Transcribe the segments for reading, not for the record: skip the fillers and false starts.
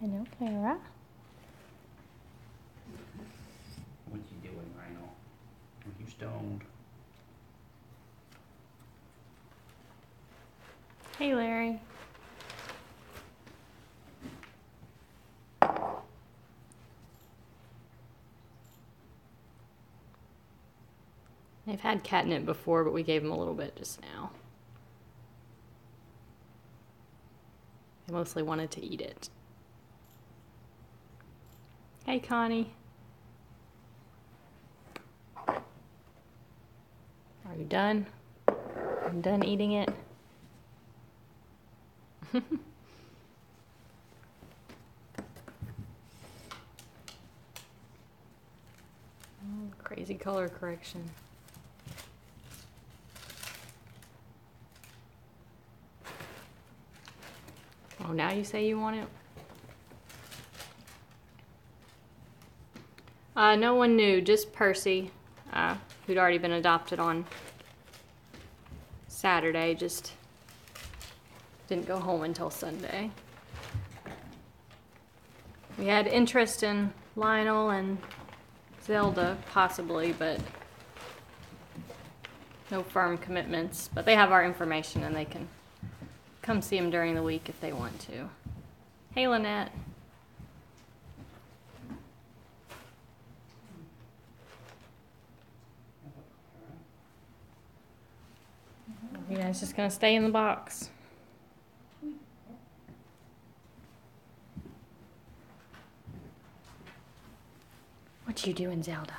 Hello, Clara. What you doing, Rhino? Are you stoned? Hey, Larry. They've had catnip before, but we gave them a little bit just now. They mostly wanted to eat it. Hey, Connie. Are you done? I'm done eating it. Crazy color correction. Oh, now you say you want it? No one knew, just Percy, who'd already been adopted on Saturday, just didn't go home until Sunday. We had interest in Lionel and Zelda, possibly, but no firm commitments. But they have our information and they can come see him during the week if they want to. Hey, Lynette. You guys just gonna stay in the box? What you doing, Zelda?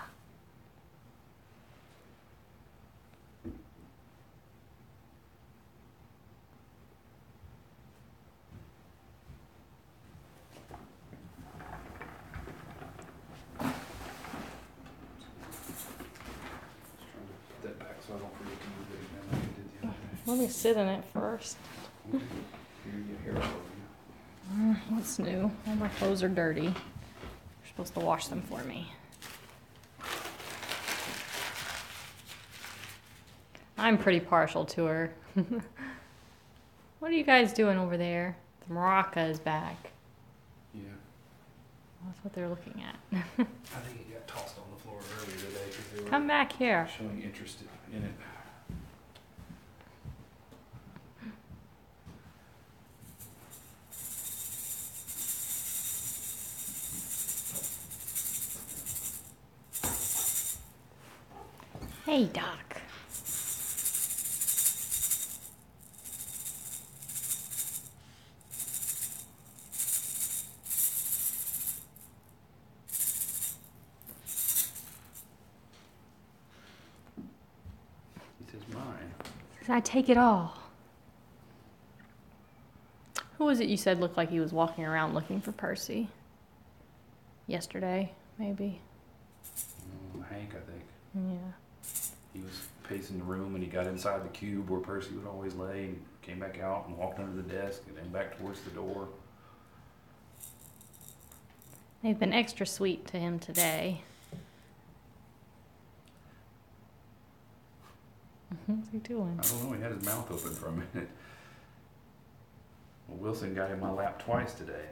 That back so I don't forget to move it again like I did the other day. Let me sit in it first. Okay. Here you hair for you. What's new? All my clothes are dirty. You're supposed to wash them for me. I'm pretty partial to her. What are you guys doing over there? The maraca is back. Yeah. That's what they're looking at. I think it got tossed on the floor earlier today because they were Come back here. showing interest in it. Hey, Doc. He says mine. I take it all. Who was it you said looked like he was walking around looking for Percy? Yesterday, maybe? Hank, I think. Yeah. He was pacing the room and he got inside the cube where Percy would always lay and came back out and walked under the desk and then back towards the door. They've been extra sweet to him today. What's he doing? I don't know, he had his mouth open for a minute. Well, Wilson got in my lap twice today.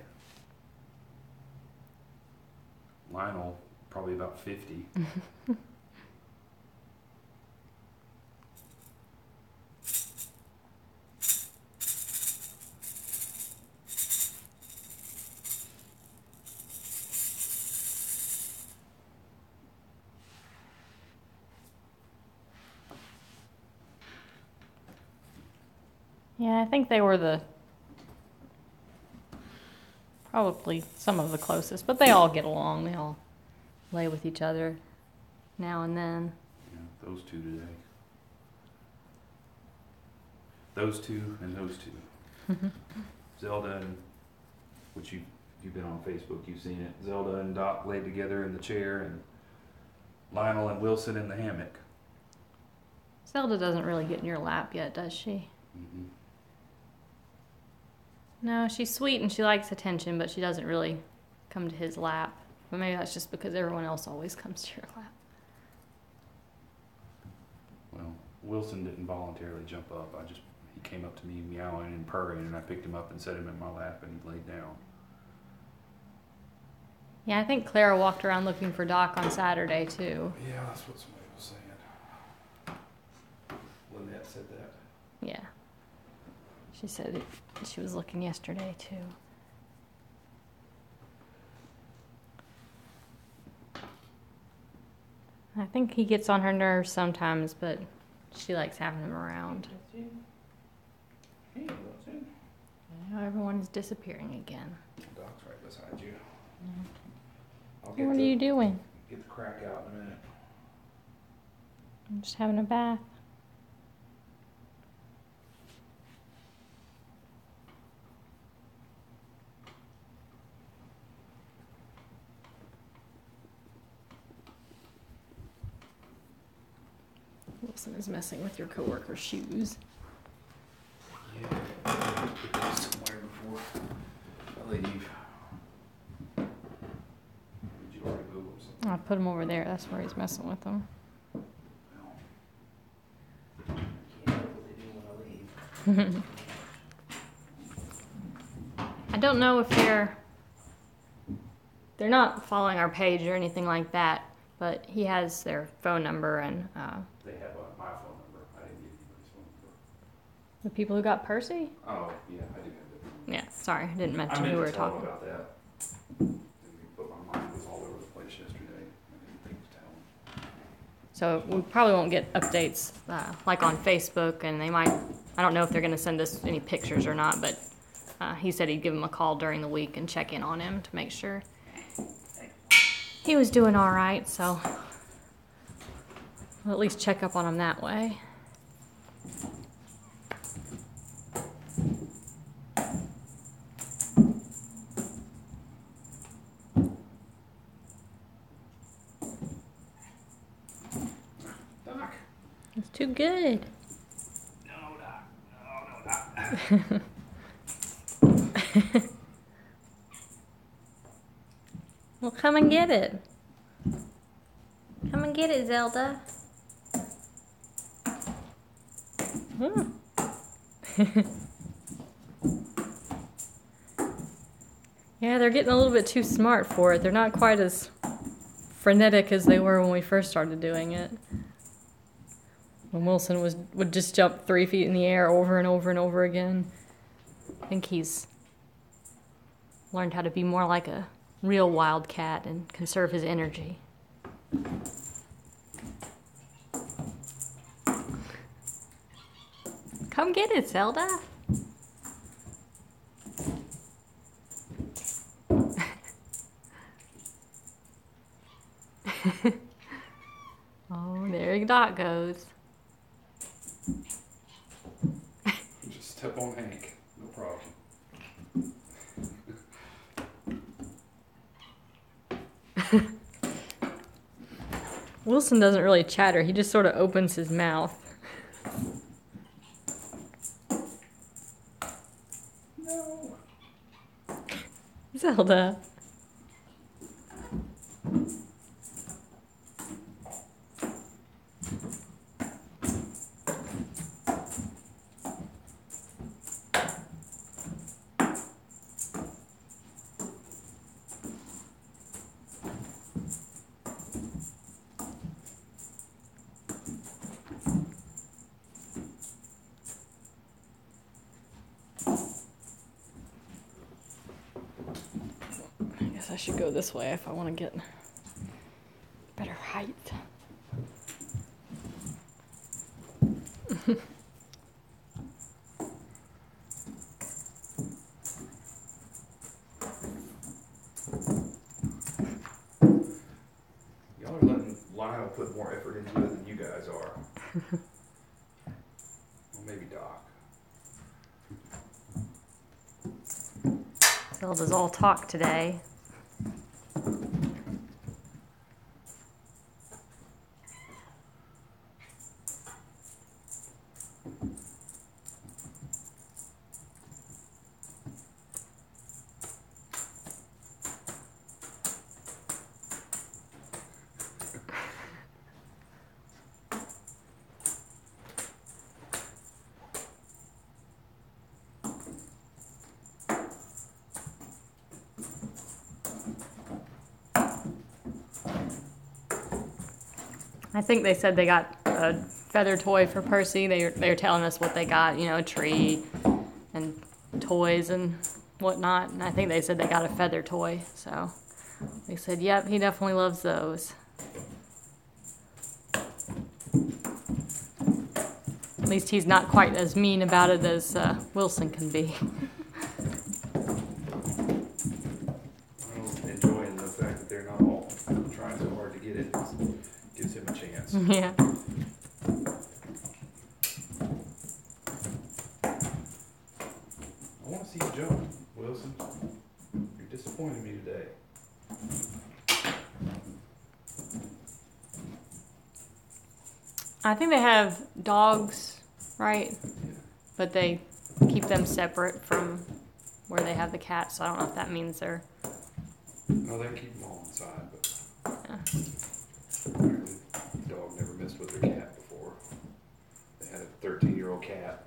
Lionel, probably about 50. Yeah, I think they were probably some of the closest, but they all get along. They all lay with each other now and then. Yeah, those two today. Those two and those two. Zelda and, which you've been on Facebook, you've seen it. Zelda and Doc laid together in the chair and Lionel and Wilson in the hammock. Zelda doesn't really get in your lap yet, does she? Mm-hmm. No, she's sweet and she likes attention, but she doesn't really come to his lap. But maybe that's just because everyone else always comes to your lap. Well, Wilson didn't voluntarily jump up. He came up to me meowing and purring, and I picked him up and set him in my lap, and he laid down. Yeah, I think Clara walked around looking for Doc on Saturday too. Yeah, that's what somebody was saying. Lynette said that. Yeah. She said she was looking yesterday too. I think he gets on her nerves sometimes, but she likes having him around. Hey, Wilson. Now everyone is disappearing again. Doc's right beside you. I'll What are you doing? Get the crack out in a minute. I'm just having a bath. Wilson is messing with your coworker's shoes. Yeah, I'll put these somewhere before I leave. Did you already move them? I put him over there. That's where he's messing with them. I can't help what they do when I leave. I don't know if they're not following our page or anything like that, but he has their phone number and They have my phone number. I didn't get anybody's phone number. the people who got Percy. Oh, yeah, I do have that. Yeah, sorry, I didn't I mention meant who we to were tell talking. them about that. But my mind was all over the place yesterday. I didn't think to tell them. So we probably won't get updates like on Facebook, and they might. I don't know if they're going to send us any pictures or not, but he said he'd give him a call during the week and check in on him to make sure he was doing all right. So we'll at least check up on him that way. Doc. It's too good. No, Doc. No, Doc. Well, come and get it. Come and get it, Zelda. Hmm. Yeah, they're getting a little bit too smart for it. They're not quite as frenetic as they were when we first started doing it. When Wilson would just jump 3 feet in the air over and over and over again. I think he's learned how to be more like a real wildcat and conserve his energy. Come get it, Zelda. Oh, there Doc goes. Just step on Hank. No problem. Wilson doesn't really chatter. He just sort of opens his mouth. No. Zelda. I guess I should go this way if I want to get better height. Y'all are letting Lyle put more effort into it than you guys are. Well, maybe Doc. Zelda's all talk today. I think they said they got a feather toy for Percy. They were telling us what they got, you know, a tree and toys and whatnot. And I think they said they got a feather toy. So they said, yep, he definitely loves those. At least he's not quite as mean about it as Wilson can be. Well, enjoying the fact that they're not all trying so hard to get it gives him a chance. Yeah. I want to see you jump, Wilson. You're disappointing me today. I think they have dogs, right? Yeah. But they keep them separate from where they have the cats. So I don't know if that means they're... No, they keep them all inside, but Yeah. apparently the dog never messed with their cat before. They had a 13-year-old cat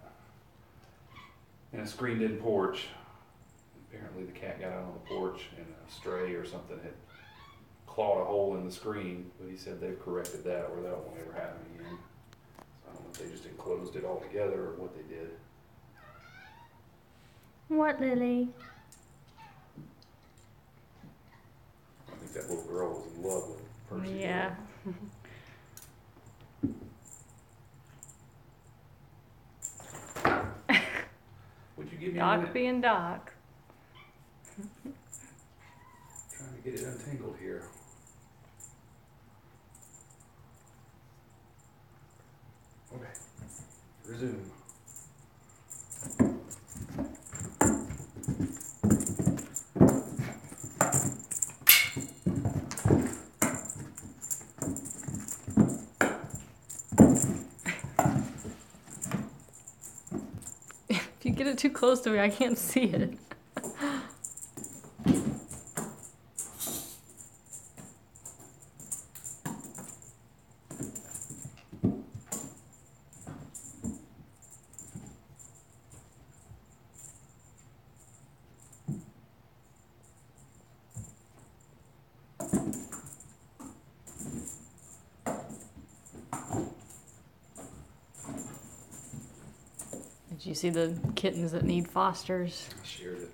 in a screened-in porch. Apparently the cat got out on the porch and a stray or something had clawed a hole in the screen, but he said they've corrected that or that won't ever happen again. So I don't know if they just enclosed it all together or what they did. What, Lily? I think that little girl was in love with Percy. Yeah. Would you give me a Doc minute? being Doc. Trying to get it untangled here. Okay. Resume. If you get it too close to me, I can't see it. Did you see the kittens that need fosters? I shared it.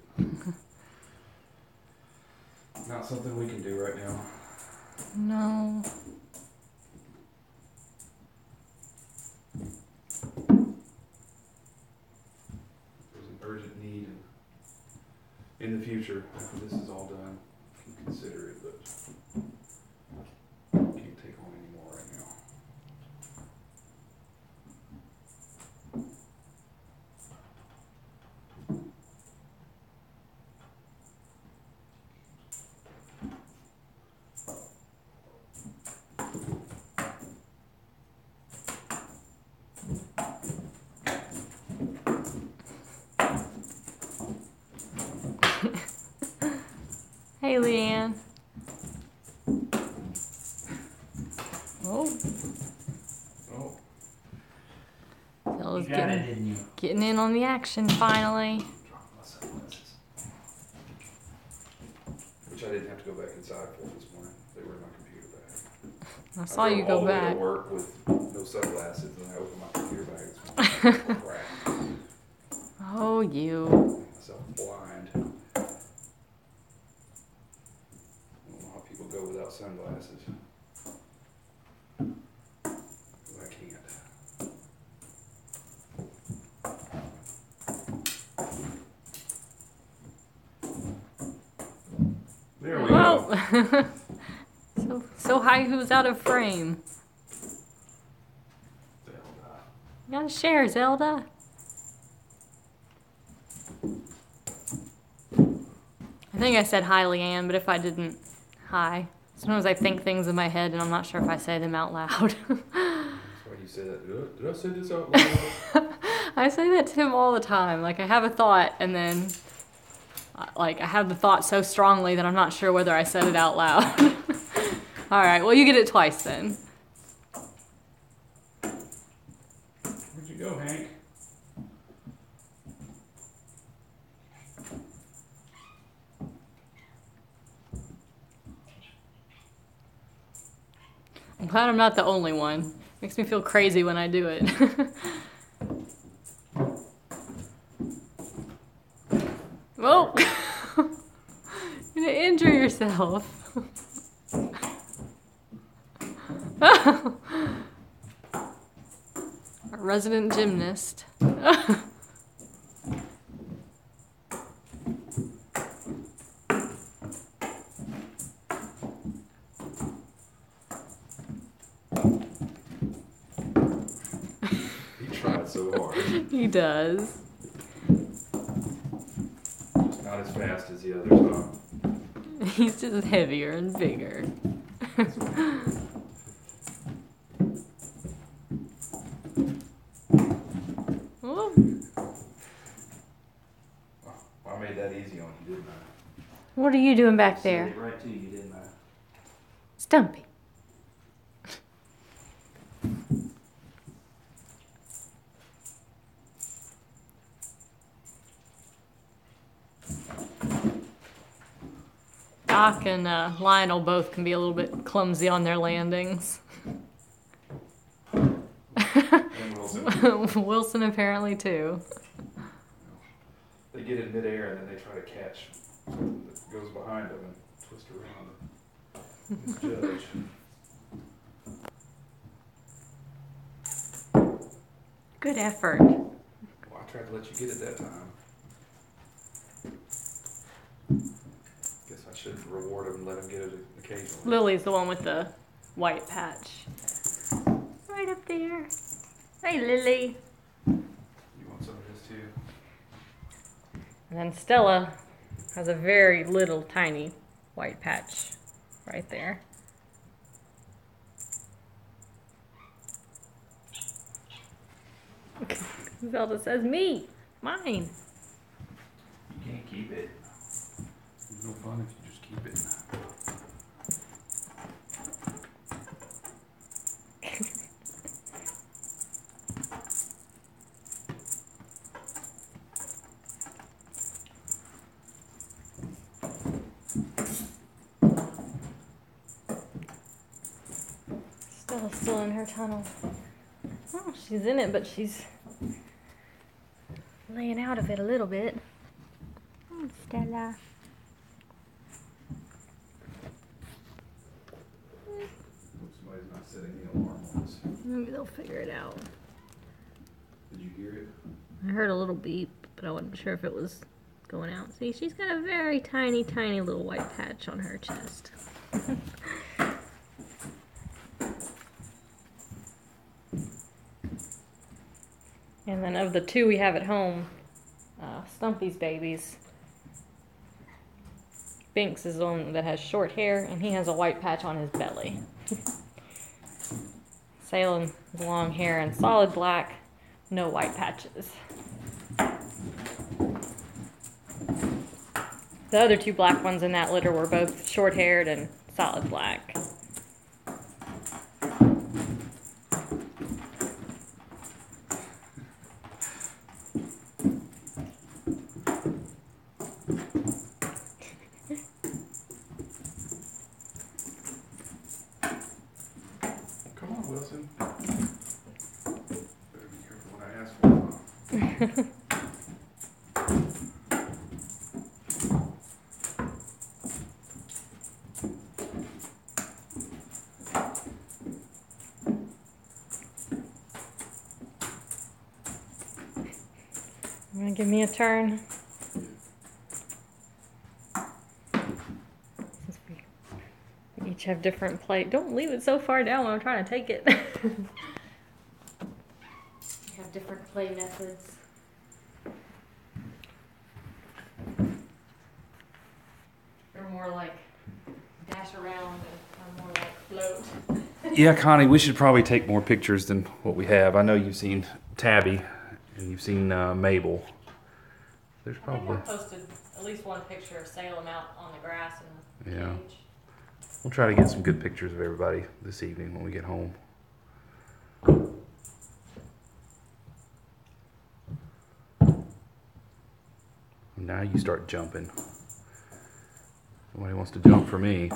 Not something we can do right now. No. There's an urgent need in the future after this is all done. You can consider it, but can't take on any more right now. Hey, Leanne. Oh, Oh, Bella's You got it, getting, didn't you? getting in on the action finally. dropped my sunglasses. Which I didn't have to go back inside for this morning. They were in my computer bag. I saw you drove go all the way back. to work with no sunglasses, and I opened my computer bag this morning. Crap. Oh, you. Made myself blind. I don't know how people go without sunglasses. 'Cause I can't. There we go. Whoa. so high he was out of frame. Zelda. You gotta share, Zelda. I think I said hi, Leanne, but if I didn't, hi. Sometimes I think things in my head and I'm not sure if I say them out loud. That's why you said that. Did I say this out loud? I say that to him all the time. Like, I have a thought and then, like, I have the thought so strongly that I'm not sure whether I said it out loud. All right, well, you get it twice then. Where'd you go, Hank? I'm glad I'm not the only one. Makes me feel crazy when I do it. Whoa! You're gonna injure yourself. Our resident gymnast. He tried so hard. He does. Not as fast as the others, huh? He's just heavier and bigger. Oh. I made that easy on you, didn't I? What are you doing back Said there? it right to you, didn't I? Stumpy. Doc and Lionel both can be a little bit clumsy on their landings. And Wilson. Wilson apparently too. They get in midair and then they try to catch something that goes behind them and twist around and misjudge. Good effort. Well, I tried to let you get it that time. Guess I should reward him and let him get it occasionally. Lily's the one with the white patch. Right up there. Hey, Lily. You want some of this too? And then Stella has a very little tiny white patch right there. Zelda says, me, mine. You can't keep it. It's no fun if you just keep it. Stella's still in her tunnel. Oh, she's in it, but she's laying out of it a little bit. Oh, Stella. Somebody's not setting the alarm on us. Maybe they'll figure it out. Did you hear it? I heard a little beep, but I wasn't sure if it was going out. See, she's got a very tiny, tiny little white patch on her chest. And then of the two we have at home, Stumpy's babies, Binks is the one that has short hair, and he has a white patch on his belly. Salem has long hair and solid black, no white patches. The other two black ones in that litter were both short-haired and solid black. Come on, Wilson. Better be careful what I ask for. You want to give me a turn? Since we each have different plate. Don't leave it so far down when I'm trying to take it. We have different play methods. They're more like dash around and I'm more like float. Yeah, Connie, we should probably take more pictures than what we have. I know you've seen Tabby and you've seen Mabel. There's I probably. think I posted at least one picture of Salem out on the grass in the Yeah. cage. We'll try to get some good pictures of everybody this evening when we get home. Now you start jumping. Nobody wants to jump for me.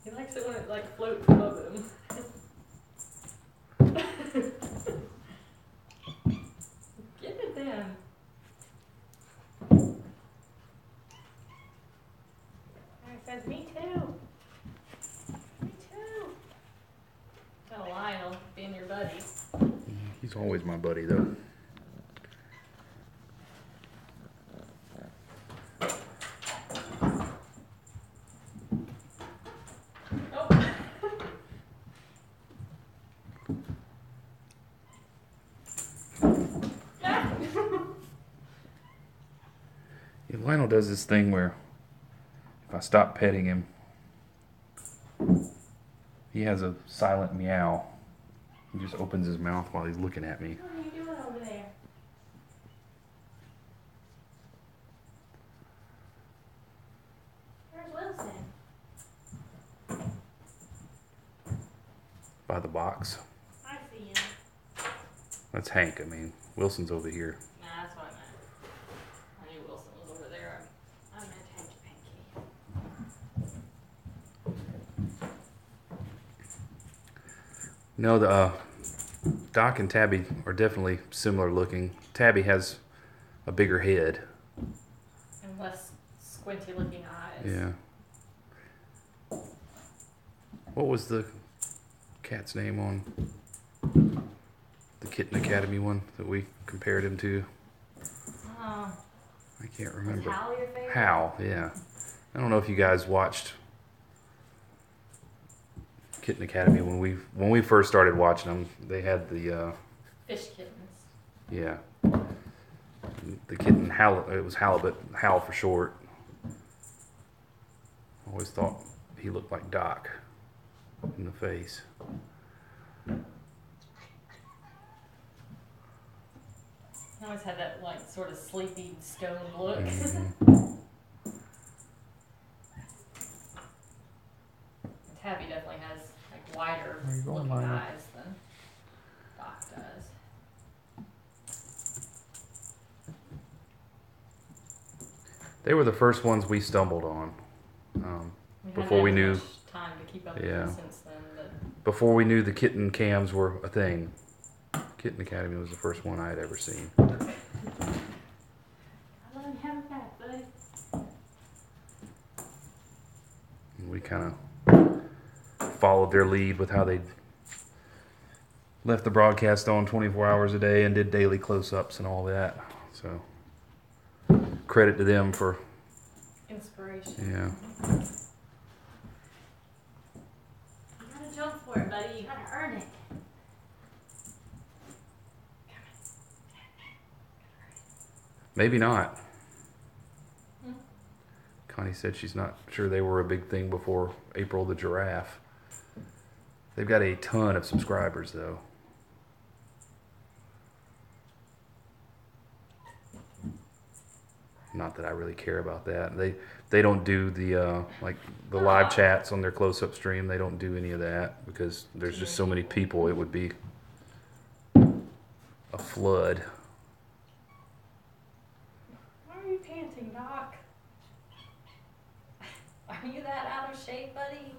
He likes it when it like floats above him. says, me too. Me too. Tell Lionel, being your buddy. He's always my buddy, though. Oh. Yeah, Lionel does this thing where if I stop petting him, he has a silent meow. He just opens his mouth while he's looking at me. What are you doing over there? Where's Wilson? By the box. I see him. That's Hank. I mean, Wilson's over here. Nah, that's what I meant. I knew Wilson was over there. I meant Hanky Panky. No, the Doc and Tabby are definitely similar looking. Tabby has a bigger head. And less squinty looking eyes. Yeah. What was the cat's name on the Kitten Academy one that we compared him to? Oh. I can't remember. Is Hal your favorite? Hal, yeah. I don't know if you guys watched Kitten Academy when we first started watching them. They had the Fish kittens. yeah, the kitten Hal. It was Halibut, Hal for short. Always thought he looked like Doc in the face. He always had that like sort of sleepy stone look. Mm-hmm. Tabby definitely has like wider Where you going, looking Lionel? eyes than Doc does. They were the first ones we stumbled on. Before we haven't had knew- much time to keep up with Yeah. them since then, but Before we knew the kitten cams were a thing. Kitten Academy was the first one I had ever seen. I love you, have it back, buddy. And we kind of followed their lead with how they left the broadcast on 24 hours a day and did daily close-ups and all that. So credit to them for, Inspiration. yeah. You gotta jump for it, buddy. You gotta earn it. Maybe not. Hmm. Connie said she's not sure they were a big thing before April the giraffe. They've got a ton of subscribers though. Not that I really care about that. They don't do the like the live chats on their close-up stream. They don't do any of that because there's just so many people. It would be a flood. Why are you panting, Doc? Are you that out of shape, buddy?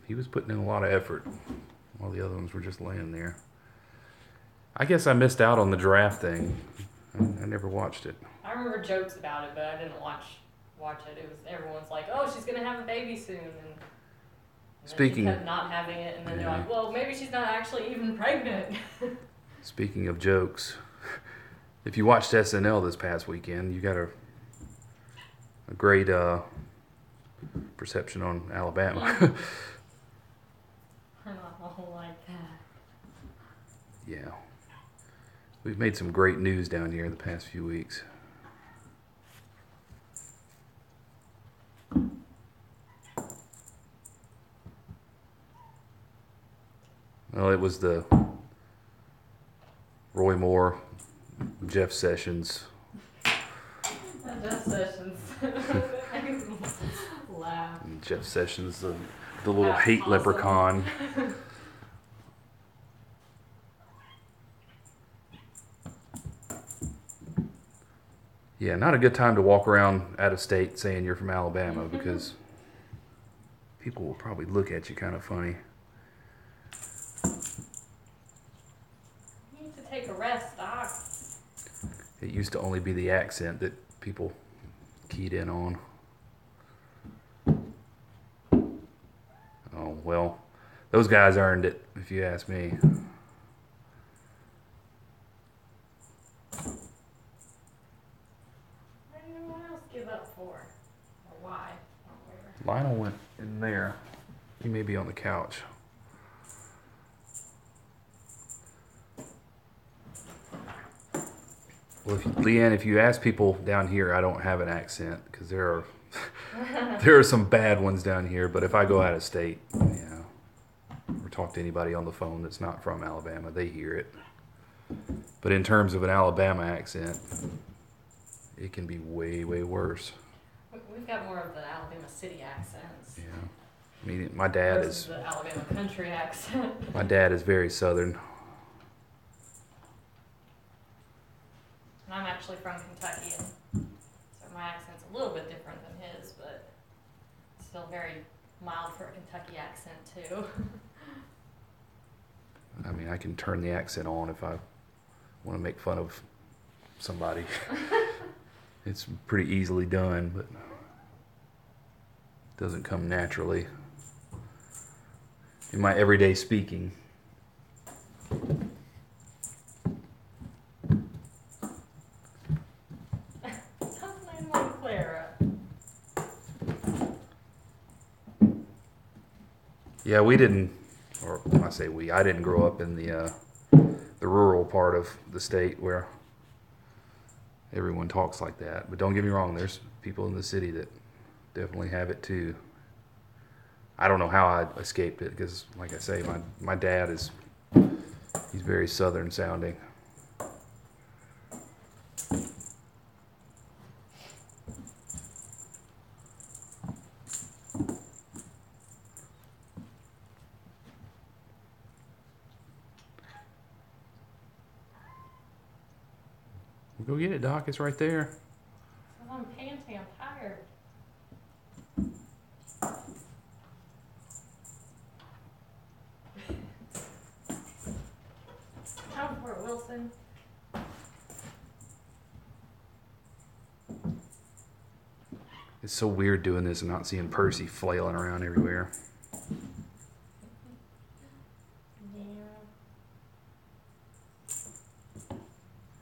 He was putting in a lot of effort while the other ones were just laying there. I guess I missed out on the giraffe thing. I never watched it. I remember jokes about it, but I didn't watch it. It was everyone's like, "Oh, she's gonna have a baby soon," and then Speaking- they kept not having it, and then they're Yeah. like, "Well, maybe she's not actually even pregnant." Speaking of jokes, if you watched SNL this past weekend, you got a great perception on Alabama. I'm not all like that. Yeah. We've made some great news down here in the past few weeks. Well, it was the Roy Moore, Jeff Sessions. Jeff Sessions. That makes me laugh. And Jeff Sessions, the little That's hate awesome. leprechaun. Yeah, not a good time to walk around out of state saying you're from Alabama because people will probably look at you kind of funny. You need to take a rest, Doc. It used to only be the accent that people keyed in on. well, those guys earned it, if you ask me. Anyone else give up for? Or why? Or where? Lionel went in there. He may be on the couch. Well, Leanne, if you ask people down here, I don't have an accent because there are some bad ones down here. But if I go out of state, or talk to anybody on the phone that's not from Alabama, they hear it. But in terms of an Alabama accent, it can be way, way worse. We've got more of the Alabama city accents. Yeah, I mean, my dad versus is the Alabama country accent. my dad is very Southern. And I'm actually from Kentucky, and so my accent's a little bit different than his, but still very mild for a Kentucky accent too. I mean, I can turn the accent on if I want to make fun of somebody. It's pretty easily done, but it doesn't come naturally in my everyday speaking. Yeah, we didn't, or when I say we, I didn't grow up in the rural part of the state where everyone talks like that. But don't get me wrong, there's people in the city that definitely have it too. I don't know how I escaped it because, like I say, my dad he's very Southern sounding. Go get it, Doc. It's right there. I'm panting. I'm tired. Time for it, Wilson. It's so weird doing this and not seeing Percy flailing around everywhere.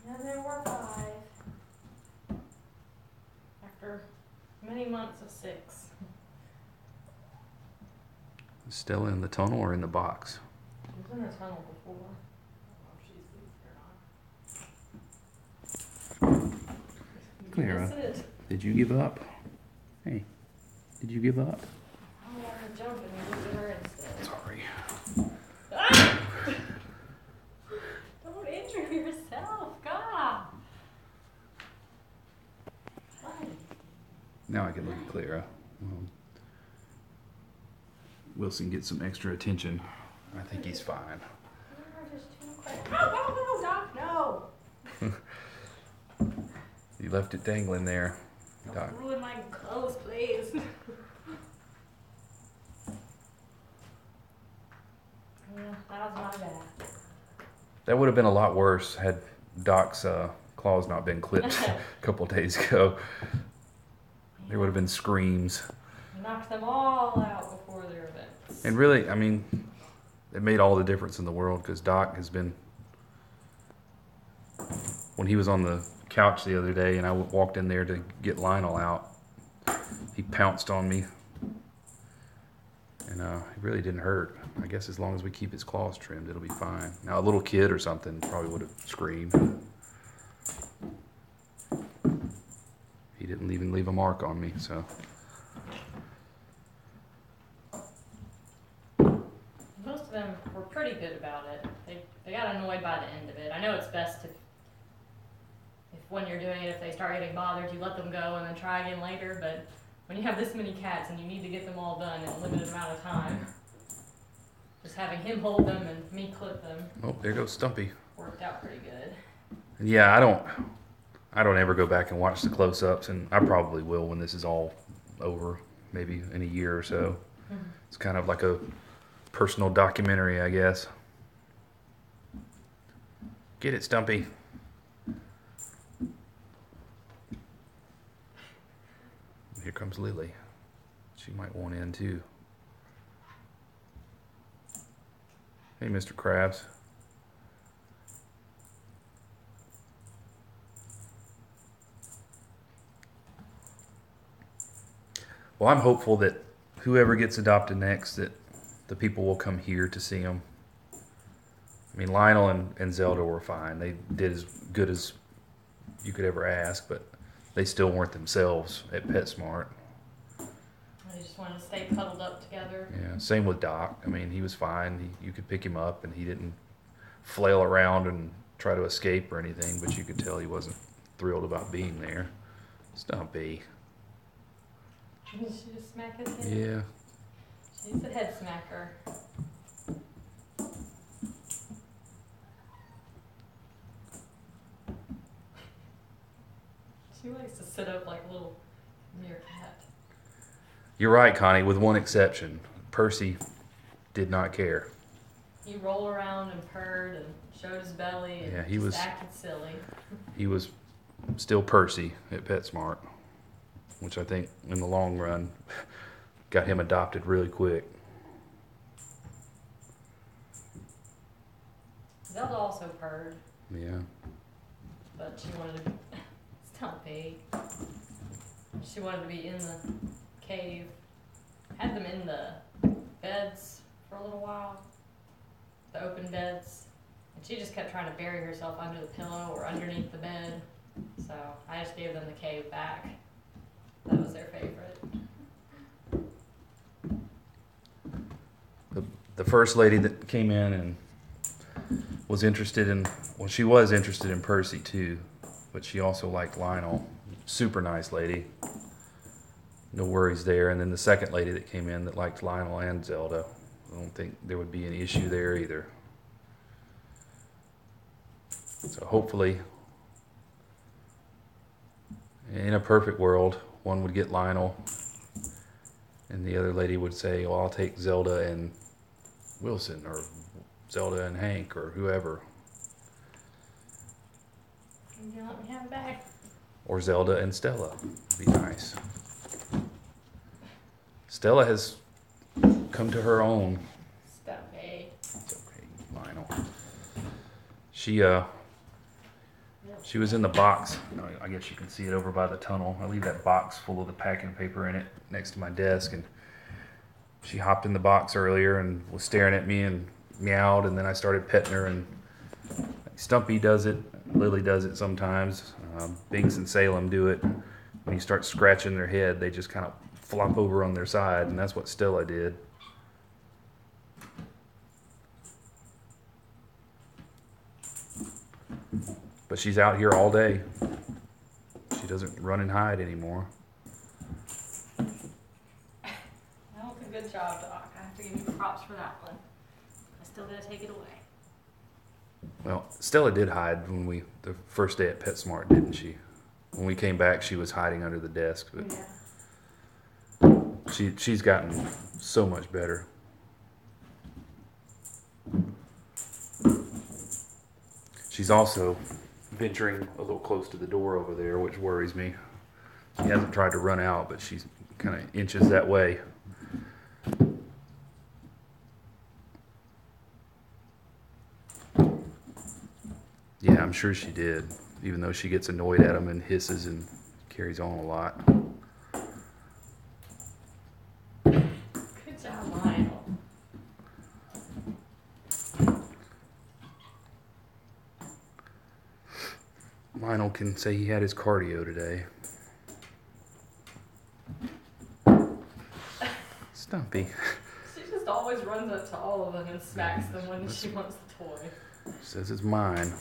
And there were 5. After many months of 6. Is Stella in the tunnel or in the box? She was in the tunnel before. I don't know if she's moved or not. Clara, did you give up? Hey, did you give up? I wanted to jump and you looked at her instead. Sorry. Ah! Don't injure yourself, God. Now I can look at Clara. Wilson gets some extra attention. I think he's fine. No, Doc, no. You left it dangling there, Doc. Don't ruin my clothes, please. Yeah, that was my bad. That would have been a lot worse had Doc's claws not been clipped a couple days ago. There would have been screams. We knocked them all out before their events. And really, I mean, it made all the difference in the world because Doc has been, when he was on the couch the other day and I walked in there to get Lionel out, he pounced on me. And it really didn't hurt. I guess as long as we keep his claws trimmed, it'll be fine. Now, a little kid or something probably would have screamed. He didn't even leave a mark on me, so. Most of them were pretty good about it. They got annoyed by the end of it. I know it's best if when you're doing it, if they start getting bothered, you let them go and then try again later. But when you have this many cats and you need to get them all done in a limited amount of time, just having him hold them and me clip them. Oh, there goes Stumpy. Worked out pretty good. Yeah, I don't ever go back and watch the close-ups, and I probably will when this is all over, maybe in a year or so. Mm-hmm. It's kind of like a personal documentary, I guess. Get it, Stumpy. Here comes Lily. She might want in too. Hey, Mr. Krabs. Well, I'm hopeful that whoever gets adopted next, that the people will come here to see them. I mean, Lionel and Zelda were fine. They did as good as you could ever ask, but they still weren't themselves at PetSmart. They just wanted to stay cuddled up together. Yeah, same with Doc. I mean, he was fine. You could pick him up, and he didn't flail around and try to escape or anything, but you could tell he wasn't thrilled about being there. Stumpy. Did she just smack his head? Yeah. She's a head smacker. She likes to sit up like a little meerkat. You're right, Connie, with one exception. Percy did not care. He rolled around and purred and showed his belly and Yeah, he was acted silly. He was still Percy at PetSmart, which I think in the long run got him adopted really quick. Zelda also purred, Yeah. but she wanted to Stumpy. She wanted to be in the cave. Had them in the beds for a little while, the open beds, and she just kept trying to bury herself under the pillow or underneath the bed. So I just gave them the cave back. That was their favorite. The first lady that came in and was interested in, well, she was interested in Percy too, but she also liked Lionel. Super nice lady. No worries there. And then the second lady that came in that liked Lionel and Zelda. I don't think there would be an issue there either. So hopefully, in a perfect world, one would get Lionel and the other lady would say, well, I'll take Zelda and Wilson, or Zelda and Hank, or whoever. You let me have it back. Or Zelda and Stella. Would be nice. Stella has come to her own. Stumpy. It's okay, Lionel. She was in the box. I guess you can see it over by the tunnel. I leave that box full of the packing paper in it next to my desk, and she hopped in the box earlier and was staring at me and meowed, and then I started petting her, and Stumpy does it, Lily does it sometimes, Binks and Salem do it. When you start scratching their head, they just kind of flop over on their side, and that's what Stella did. But she's out here all day. She doesn't run and hide anymore. That was a good job, Doc. I have to give you props for that one. I still gotta take it away. Well, Stella did hide the first day at PetSmart, didn't she? When we came back, she was hiding under the desk, but Yeah. she's gotten so much better. She's also venturing a little close to the door over there, which worries me. She hasn't tried to run out, but she's kind of inches that way. Yeah, I'm sure she did, even though she gets annoyed at him and hisses and carries on a lot. Good job, Lionel. Lionel can say he had his cardio today. Stumpy. She just always runs up to all of them and smacks them when she wants the toy. Says it's mine.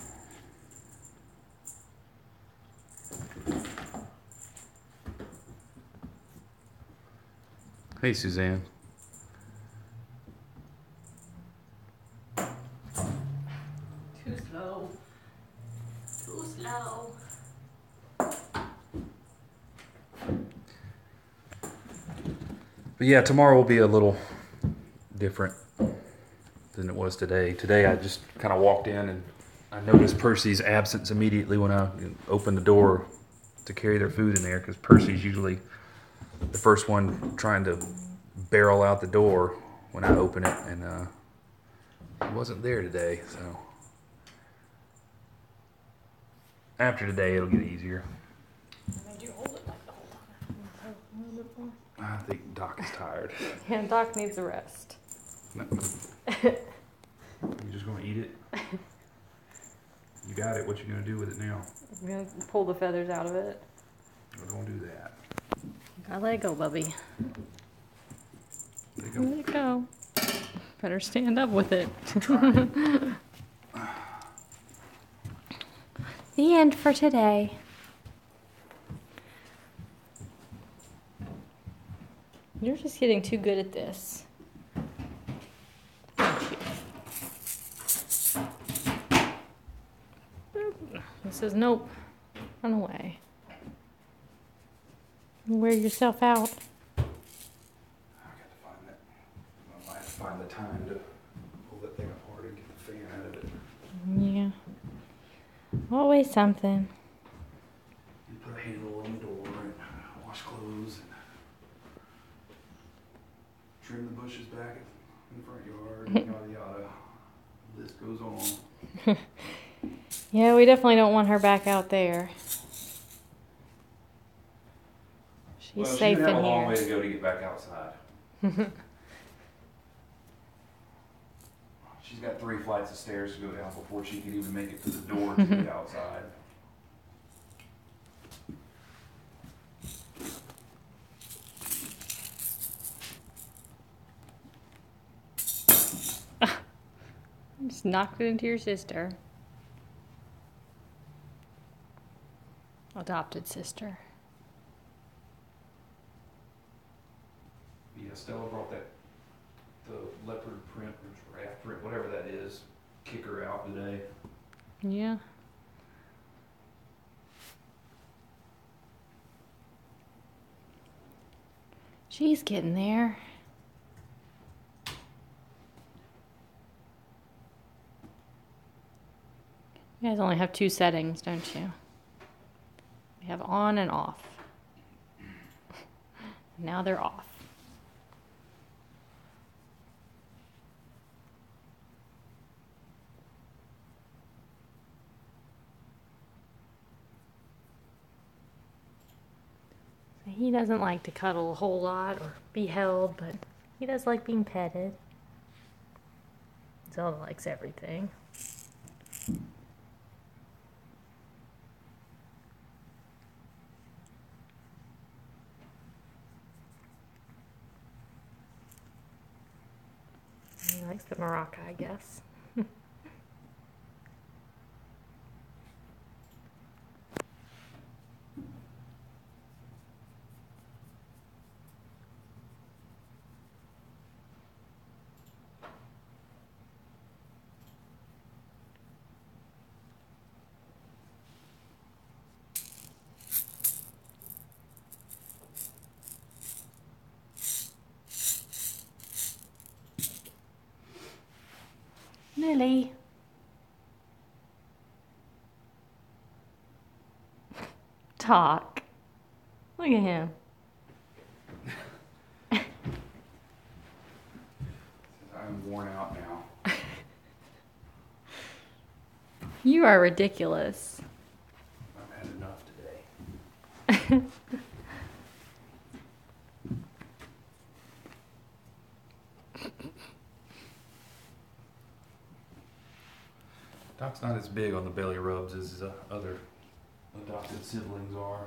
Hey, Suzanne. Too slow. Too slow. But yeah, tomorrow will be a little different than it was today. Today I just kind of walked in and I noticed Percy's absence immediately when I opened the door to carry their food in there, because Percy's usually the first one trying to barrel out the door when I open it, and He wasn't there today, so after today it'll get easier. Made you hold it like the whole time. A little bit more. I think Doc is tired. Yeah, Doc needs a rest. No. You just gonna eat it? You got it. What you gonna do with it now? I'm gonna pull the feathers out of it. Well, don't do that. Gotta let it go, Bubby. Let it go. Let it go. Better stand up with it. The end for today. You're just getting too good at this. He says, nope. Run away. Wear yourself out. I got to find that. I might have to find the time to pull that thing apart and get the fan out of it. Yeah. Always something. You put a handle on the door and wash clothes and trim the bushes back in the front yard and yada yada. The list goes on. Yeah, we definitely don't want her back out there. She's safe in Well, she's gonna have a long way here. to go to get back outside. She's got 3 flights of stairs to go down before she can even make it to the door to get outside. Just knocked it into your sister. Adopted sister. Yeah, Stella brought the leopard print or giraffe print, whatever that is, kicker out today. Yeah. She's getting there. You guys only have 2 settings, don't you? You have on and off. Now they're off. He doesn't like to cuddle a whole lot or be held, but he does like being petted. Zelda likes everything. He likes the maraca, I guess. Lily. Talk. Look at him. I'm worn out now. You are ridiculous. I've had enough today. Doc's not as big on the belly rubs as his other adopted siblings are.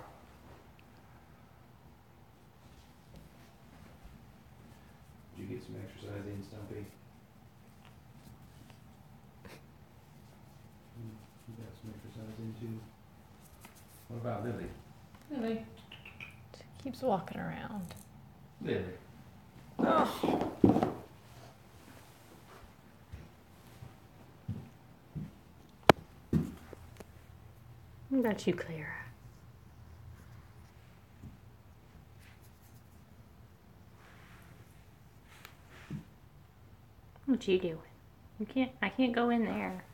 Did you get some exercise in, Stumpy? You got some exercise in too? What about Lily? Lily. She keeps walking around. Lily. Oh. What about you, Clara? What you doing? I can't go in there.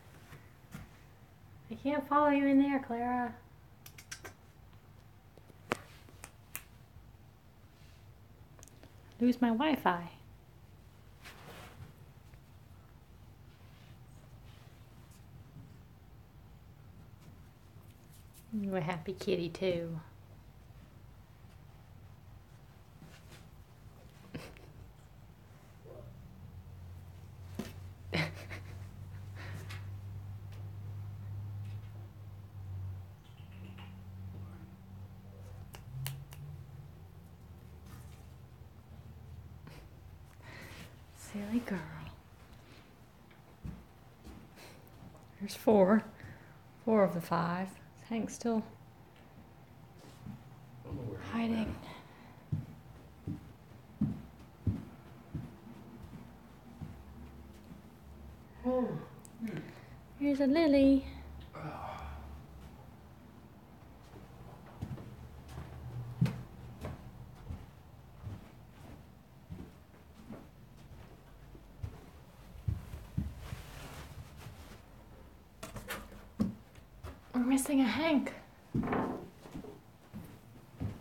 I can't follow you in there, Clara. Lose my Wi-Fi. You a happy kitty too. Silly girl. There's four. 4 of the 5. Hank's still hiding. Here's a lily. We're missing a Hank.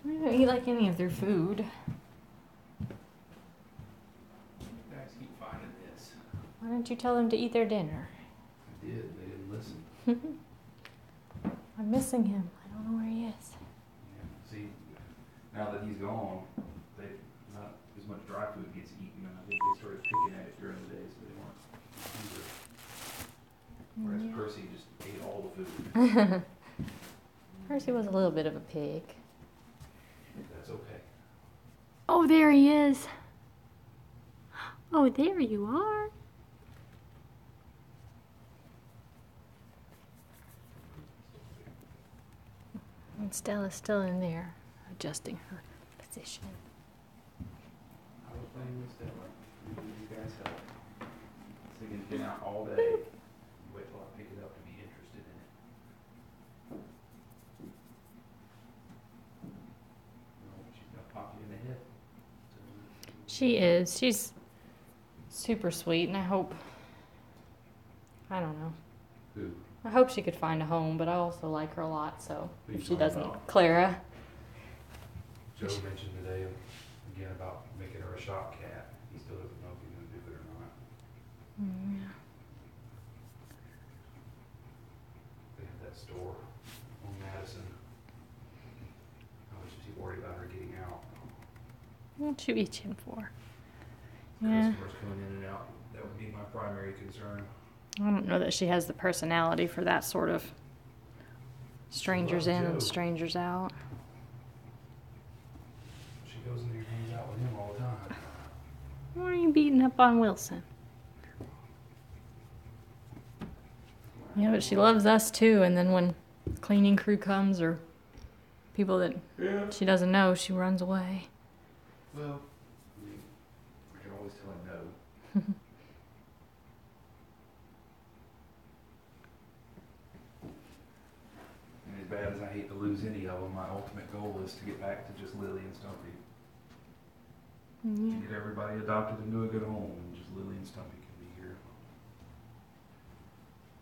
We don't eat like any of their food. You guys keep finding this. Why don't you tell them to eat their dinner? I did. They didn't listen. I'm missing him. I don't know where he is. Yeah. See, now that he's gone, not as much dry food gets eaten, and I think they started picking at it during the day, so they weren't hungry. Whereas Percy just ate all the food. Percy was a little bit of a pig. That's okay. Oh, there he is. Oh, there you are. And Stella's still in there, adjusting her position. I was playing with Stella. You guys help. Singing been out all day. Wait till I pick it up to be interested in it. She's gonna pop you in the head. She is. She's super sweet, and I hope. I don't know. Who? I hope she could find a home, but I also like her a lot, so Who you if she talking doesn't, about? Clara. Joe mentioned today again about making her a shop cat. He still doesn't know if he's gonna do it or not. Yeah. They have that store on Madison. How much is he worried about her getting out? What you itching for? Yeah. Customers coming in and out. That would be my primary concern. I don't know that she has the personality for that sort of strangers in and strangers out. She goes in there and hangs out with him all the time. Why are you beating up on Wilson? Yeah, but she loves us too, and then when cleaning crew comes or people that she doesn't know, she runs away. Well, I mean, I can always tell him no. And as bad as I hate to lose any of them, my ultimate goal is to get back to just Lily and Stumpy. Yeah. To get everybody adopted into a good home, and just Lily and Stumpy can be here.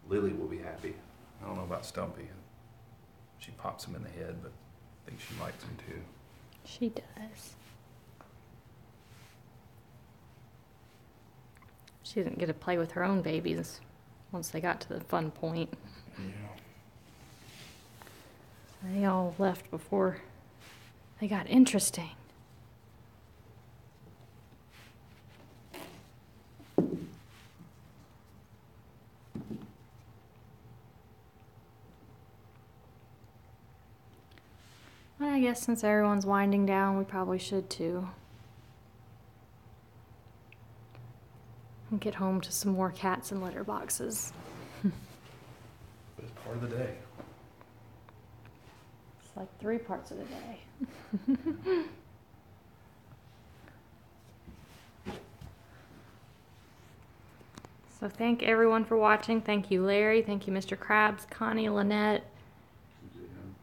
Lily will be happy. I don't know about Stumpy. She pops him in the head, but I think she likes him too. She does. She didn't get to play with her own babies once they got to the fun point. Yeah. They all left before they got interesting. Well, I guess since everyone's winding down, we probably should too. And get home to some more cats and litter boxes. But it's part of the day. It's like 3 parts of the day. So thank everyone for watching. Thank you, Larry. Thank you, Mr. Krabs, Connie, Lynette,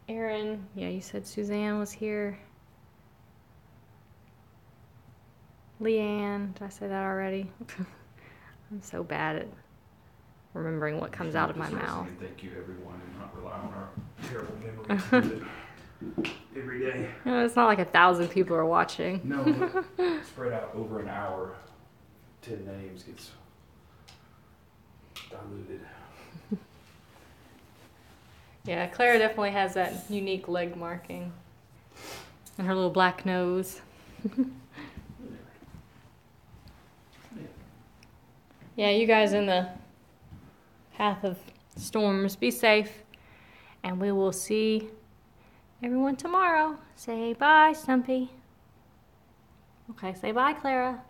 Aaron. Yeah, you said Suzanne was here. Leanne. Did I say that already? I'm so bad at remembering what comes out of my mouth. Thank you, everyone, and not rely on our terrible memories every day. No, it's not like 1,000 people are watching. No, but spread out over an hour, 10 names gets diluted. Yeah, Clara definitely has that unique leg marking. And her little black nose. Yeah, you guys in the path of storms, be safe. And we will see everyone tomorrow. Say bye, Stumpy. Okay, say bye, Clara.